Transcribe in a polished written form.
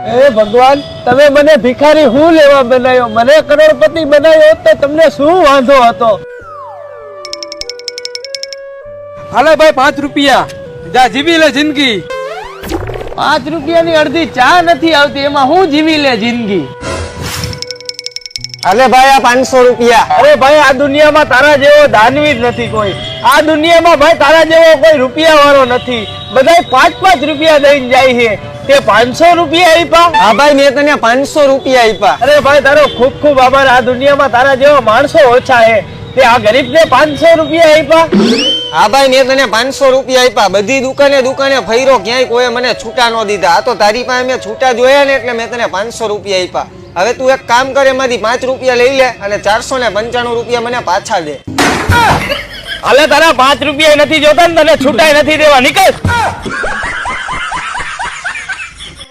એ ભગવાન, તમે મને ભિખારી હું લેવા બનાવ્યો? મને કરોડપતિ બનાવ્યો તો તમને શું વાંધો હતો? હાલે ભાઈ 5 રૂપિયા, જા જીવી લે જિંદગી. 5 રૂપિયાની અડધી ચા નથી આવતી, એમાં હું જીવી લે જિંદગી? અરે ભાઈ આ 500 રૂપિયા. અરે ભાઈ, આ દુનિયામાં તારા જેવો દાનવી જ નથી કોઈ. આ દુનિયામાં ભાઈ તારા જેવો કોઈ રૂપિયા વાળો નથી. બધા 5-5 રૂપિયા દઈને જાય છે, તે 500 રૂપિયા આપ્યા? હા ભાઈ મેં તને 500 રૂપિયા આપ્યા. અરે ભાઈ, તારો ખૂબ ખૂબ આભાર. આ દુનિયામાં તારા જેવા માણસો ઓછા છે, તે આ ગરીબને 500 રૂપિયા આપ્યા? હા ભાઈ મેં તને 500 રૂપિયા આપ્યા. બધી દુકાને ફર્યો, ક્યાંય કોઈ મને છૂટા ન દીધા. આ તો તારી પાસે મેં છૂટા જોયા ને એટલે મેં તને 500 રૂપિયા આપ્યા. હવે તું એક કામ કર, એમાંથી 5 રૂપિયા લઈ લે અને 495 રૂપિયા મને પાછા દે. હાલે, તારા 5 રૂપિયા નથી જોતા ને, તને છૂટાય નથી દેવા. નીકળ.